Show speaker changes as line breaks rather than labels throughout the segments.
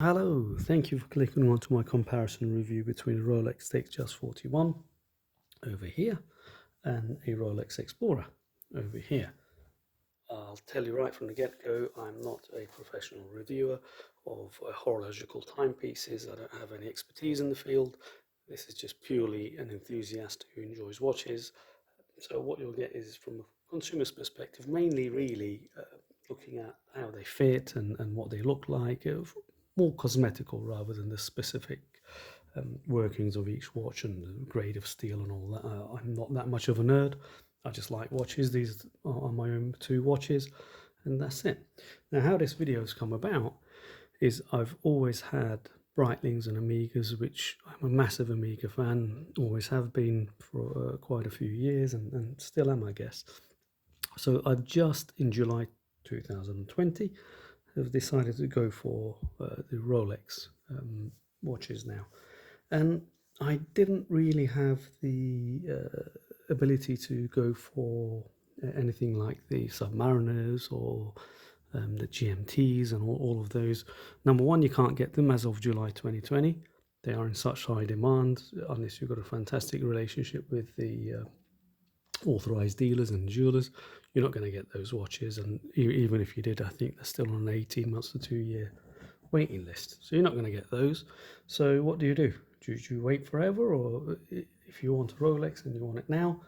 Hello, thank you for clicking on to my comparison review between a Rolex Datejust 41 over here and a Rolex Explorer over here. I'll tell you right from the get-go, I'm not a professional reviewer of horological timepieces. I don't have any expertise in the field. This is just purely an enthusiast who enjoys watches. So what you'll get is, from a consumer's perspective, mainly really looking at how they fit and what they look like, more cosmetical rather than the specific workings of each watch and the grade of steel and all that. I'm not that much of a nerd. I just like watches. These are my own two watches, and that's it. Now, how this video has come about is I've always had Breitlings and Omegas, which I'm a massive Omega fan, always have been for quite a few years, and still am, I guess. So I've just, in July 2020, have decided to go for the Rolex watches now. And I didn't really have the ability to go for anything like the Submariners or the GMTs and all of those. Number one, you can't get them as of July 2020. They are in such high demand unless you've got a fantastic relationship with the authorized dealers and jewelers. You're not going to get those watches, and even if you did, I think they're still on an 18 months to 2 year waiting list, so you're not going to get those. So what do? Do you wait forever, or if you want a Rolex and you want it now,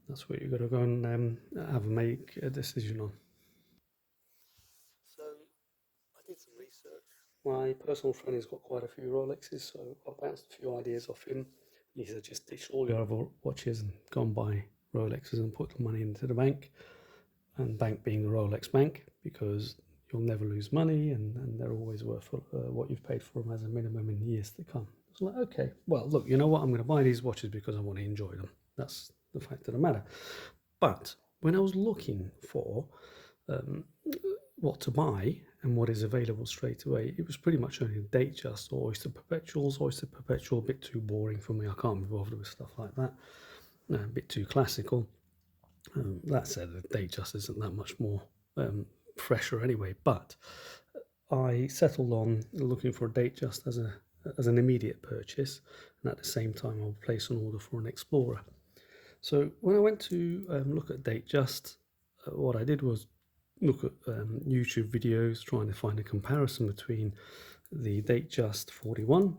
that's what you've got to go and make a decision on. So I did some research. My personal friend has got quite a few Rolexes, so I bounced a few ideas off him. He said just ditch all your other watches and go and buy Rolexes and put the money into the bank, and bank being the Rolex bank, because you'll never lose money and they're always worth what you've paid for them as a minimum in years to come. It's like, okay, well, look, you know what? I'm going to buy these watches because I want to enjoy them. That's the fact of the matter. But when I was looking for what to buy and what is available straight away, it was pretty much only Datejust or Oyster Perpetuals. Oyster Perpetual, a bit too boring for me. I can't be bothered with stuff like that. A bit too classical. That said, the Datejust isn't that much more fresher anyway. But I settled on looking for a Datejust as an immediate purchase, and at the same time I'll place an order for an Explorer. So when I went to look at Datejust, what I did was look at YouTube videos trying to find a comparison between the Datejust 41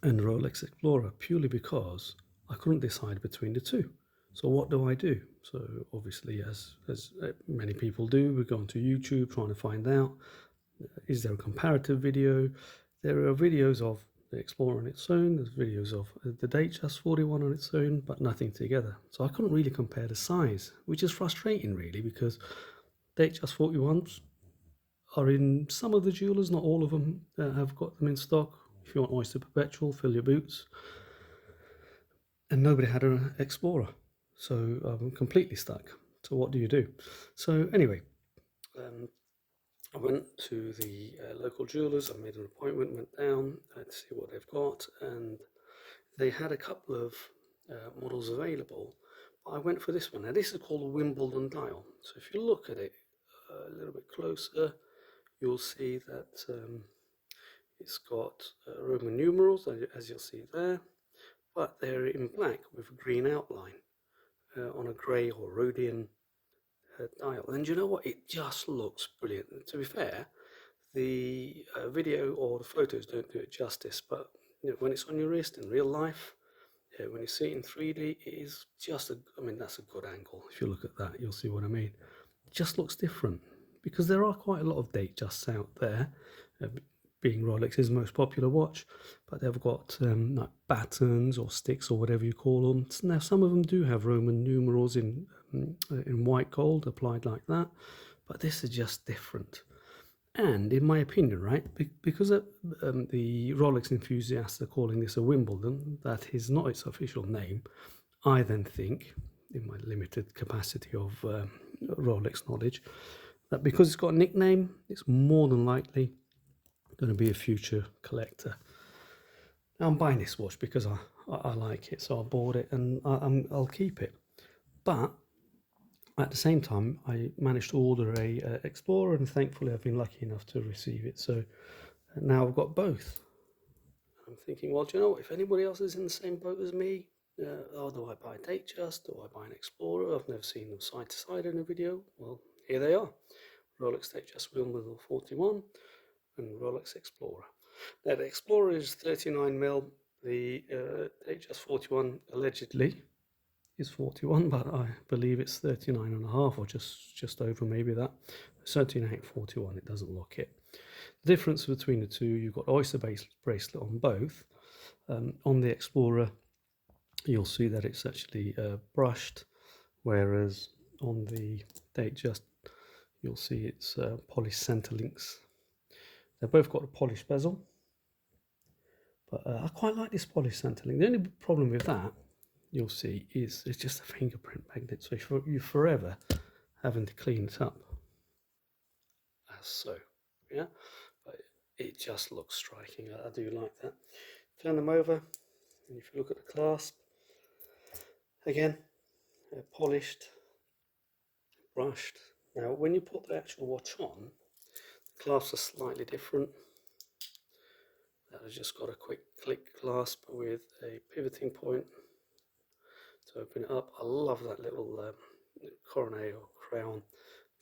and Rolex Explorer, purely because I couldn't decide between the two. So what do I do? So obviously, as many people do, we go onto YouTube trying to find out, is there a comparative video? There are videos of the Explorer on its own, there's videos of the Datejust 41 on its own, but nothing together. So I couldn't really compare the size, which is frustrating really, because Datejust 41s are in some of the jewelers, not all of them have got them in stock. If you want Oyster Perpetual, fill your boots. And nobody had an Explorer, so I'm completely stuck. So what do you do? So anyway, I went to the local jewelers. I made an appointment, went down to see what they've got, and they had a couple of models available. But I went for this one. Now this is called a Wimbledon Dial. So if you look at it a little bit closer, you'll see that it's got Roman numerals, as you'll see there, but they're in black with a green outline on a grey or Rhodian dial. And you know what? It just looks brilliant. To be fair, the video or the photos don't do it justice, but when it's on your wrist in real life, when you see it in 3D, it is just that's a good angle. If you look at that, you'll see what I mean. It just looks different, because there are quite a lot of Datejusts out there, being Rolex's most popular watch, but they've got like battens or sticks or whatever you call them. Now some of them do have Roman numerals in white gold applied like that, but this is just different. And in my opinion, right, because the Rolex enthusiasts are calling this a Wimbledon, that is not its official name, I then think, in my limited capacity of Rolex knowledge, that because it's got a nickname, it's more than likely going to be a future collector. Now, I'm buying this watch because I like it, so I bought it and I'll keep it. But at the same time, I managed to order a Explorer, and thankfully I've been lucky enough to receive it. So And now I've got both. I'm thinking, well, do you know what? If anybody else is in the same boat as me, oh, do I buy a Datejust? Do I buy an Explorer? I've never seen them side to side in a video. Well, here they are. Rolex Datejust Wimbledon 41 and Rolex Explorer. Now the Explorer is 39mm. The Datejust 41 allegedly is 41, but I believe it's 39.5 or just over maybe that. Certainly ain't 41. It doesn't look it. The difference between the two, you've got oyster bracelet on both. On the Explorer, you'll see that it's actually brushed, whereas on the Datejust, you'll see it's polished center links. They've both got a polished bezel, but I quite like this polished center link. The only problem with that, you'll see, is it's just a fingerprint magnet, so you're forever having to clean it up, as so, yeah. But it just looks striking. I do like that. Turn them over, and if you look at the clasp, again, they're polished, brushed. Now, when you put the actual watch on, the clasps are slightly different. That has just got a quick click clasp with a pivoting point to open it up. I love that little coronet or crown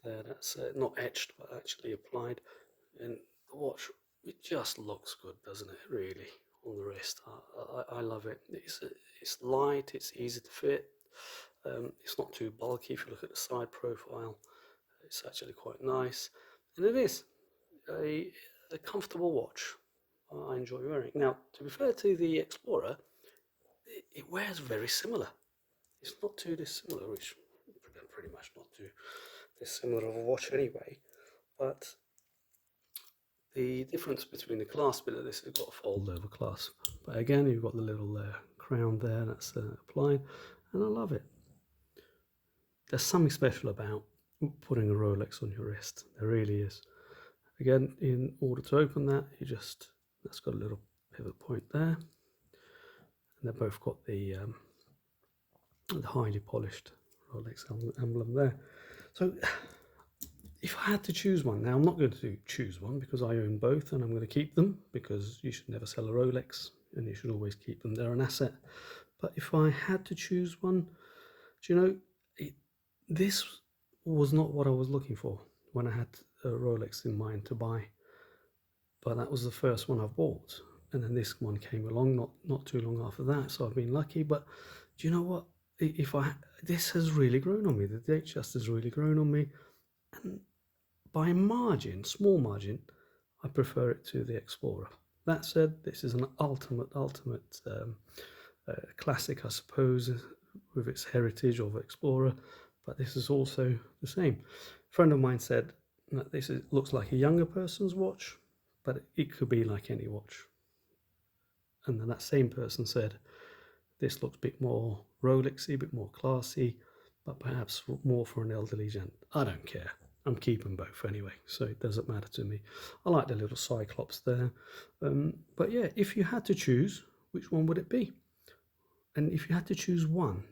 there. That's not etched, but actually applied. And the watch, it just looks good, doesn't it? Really, on the wrist. I love it. It's light. It's easy to fit. It's not too bulky. If you look at the side profile, it's actually quite nice, and it is a comfortable watch. I enjoy wearing. Now, to be fair to the Explorer, it wears very similar. It's not too dissimilar, which pretty much not too dissimilar of a watch anyway. But the difference between the clasp of this, it's got a fold over clasp. But again, you've got the little crown there that's applied, and I love it. There's something special about putting a Rolex on your wrist. There really is. Again, in order to open that, that's got a little pivot point there. And they've both got the highly polished Rolex emblem there. So if I had to choose one, now I'm not going to choose one because I own both and I'm going to keep them, because you should never sell a Rolex and you should always keep them. They're an asset. But if I had to choose one, do you know, this was not what I was looking for when I had a Rolex in mind to buy. But that was the first one I bought. And then this one came along not too long after that. So I've been lucky. But do you know what? This has really grown on me. The Datejust has really grown on me. And by a margin, small margin, I prefer it to the Explorer. That said, this is an ultimate classic, I suppose, with its heritage of Explorer. But this is also the same. A friend of mine said that this looks like a younger person's watch, but it could be like any watch. And then that same person said, this looks a bit more Rolexy, a bit more classy, but perhaps more for an elderly gent. I don't care. I'm keeping both anyway, so it doesn't matter to me. I like the little cyclops there. But yeah, if you had to choose, which one would it be? And if you had to choose one,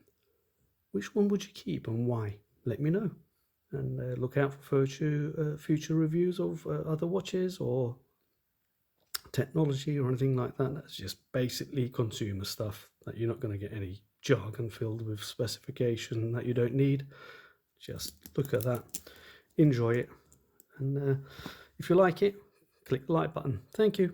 which one would you keep and why? Let me know. And look out for future reviews of other watches or technology or anything like that. That's just basically consumer stuff that you're not going to get any jargon filled with specification that you don't need. Just look at that, enjoy it, and if you like it, click the like button. Thank you.